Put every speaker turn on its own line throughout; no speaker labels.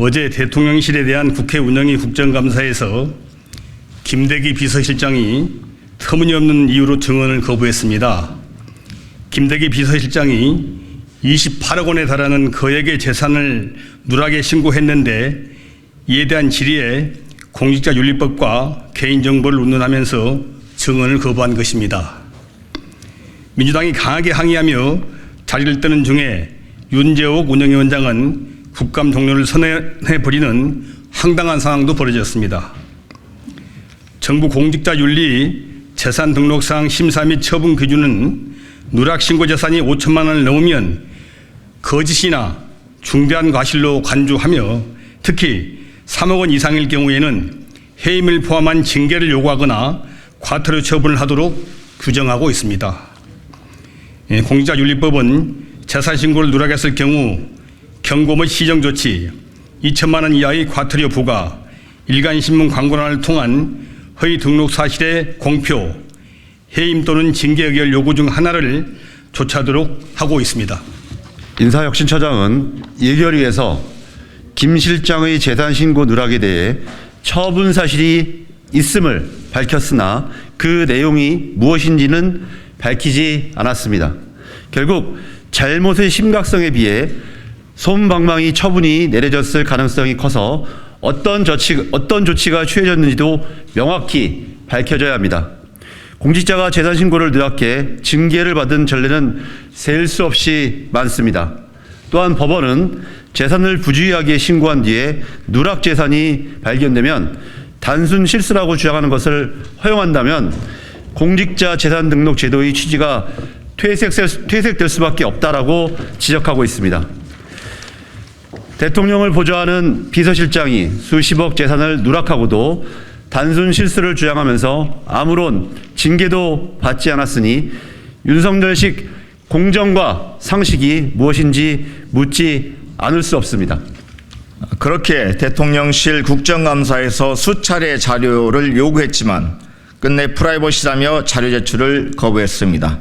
어제 대통령실에 대한 국회 운영위 국정감사에서 김대기 비서실장이 터무니없는 이유로 증언을 거부했습니다. 김대기 비서실장이 28억 원에 달하는 거액의 재산을 누락에 신고했는데 이에 대한 질의에 공직자윤리법과 개인정보를 운운하면서 증언을 거부한 것입니다. 민주당이 강하게 항의하며 자리를 뜨는 중에 윤재옥 운영위원장은 국감 종료를 선언해버리는 황당한 상황도 벌어졌습니다. 정부 공직자윤리 재산등록상 심사 및 처분 기준은 누락신고 재산이 5천만 원을 넘으면 거짓이나 중대한 과실로 간주하며 특히 3억 원 이상일 경우에는 해임을 포함한 징계를 요구하거나 과태료 처분을 하도록 규정하고 있습니다. 공직자윤리법은 재산신고를 누락했을 경우 경고 및 시정조치, 2천만 원 이하의 과태료 부과, 일간신문 광고란을 통한 허위 등록 사실의 공표, 해임 또는 징계 의결 요구 중 하나를 조치하도록 하고 있습니다.
인사혁신처장은 예결위에서 김 실장의 재산신고 누락에 대해 처분 사실이 있음을 밝혔으나 그 내용이 무엇인지는 밝히지 않았습니다. 결국 잘못의 심각성에 비해 솜방망이 처분이 내려졌을 가능성이 커서 어떤 조치가 취해졌는지도 명확히 밝혀져야 합니다. 공직자가 재산신고를 누락해 징계를 받은 전례는 셀 수 없이 많습니다. 또한 법원은 재산을 부주의하게 신고한 뒤에 누락 재산이 발견되면 단순 실수라고 주장하는 것을 허용한다면 공직자 재산 등록 제도의 취지가 퇴색될 수밖에 없다라고 지적하고 있습니다. 대통령을 보좌하는 비서실장이 수십억 재산을 누락하고도 단순 실수를 주장하면서 아무런 징계도 받지 않았으니 윤석열식 공정과 상식이 무엇인지 묻지 않을 수 없습니다.
그렇게 대통령실 국정감사에서 수차례 자료를 요구했지만 끝내 프라이버시라며 자료 제출을 거부했습니다.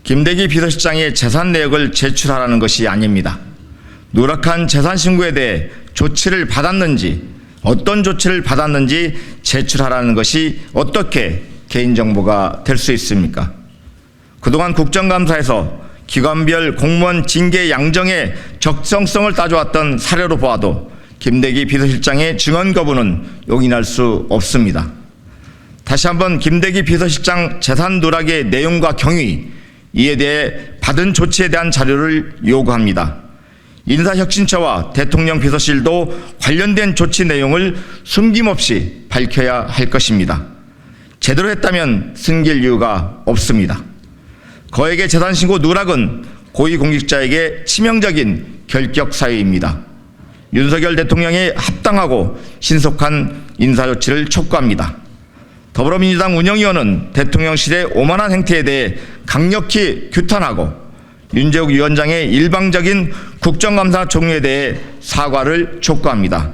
김대기 비서실장의 재산 내역을 제출하라는 것이 아닙니다. 누락한 재산 신고에 대해 조치를 받았는지, 어떤 조치를 받았는지 제출하라는 것이 어떻게 개인정보가 될 수 있습니까? 그동안 국정감사에서 기관별 공무원 징계 양정의 적정성을 따져왔던 사례로 보아도 김대기 비서실장의 증언 거부는 용인할 수 없습니다. 다시 한번 김대기 비서실장 재산 누락의 내용과 경위, 이에 대해 받은 조치에 대한 자료를 요구합니다. 인사혁신처와 대통령 비서실도 관련된 조치 내용을 숨김없이 밝혀야 할 것입니다. 제대로 했다면 숨길 이유가 없습니다. 거액의 재산신고 누락은 고위공직자에게 치명적인 결격 사유입니다. 윤석열 대통령의 합당하고 신속한 인사조치를 촉구합니다. 더불어민주당 운영위원은 대통령실의 오만한 행태에 대해 강력히 규탄하고 윤재옥 위원장의 일방적인 국정감사 종료에 대해 사과를 촉구합니다.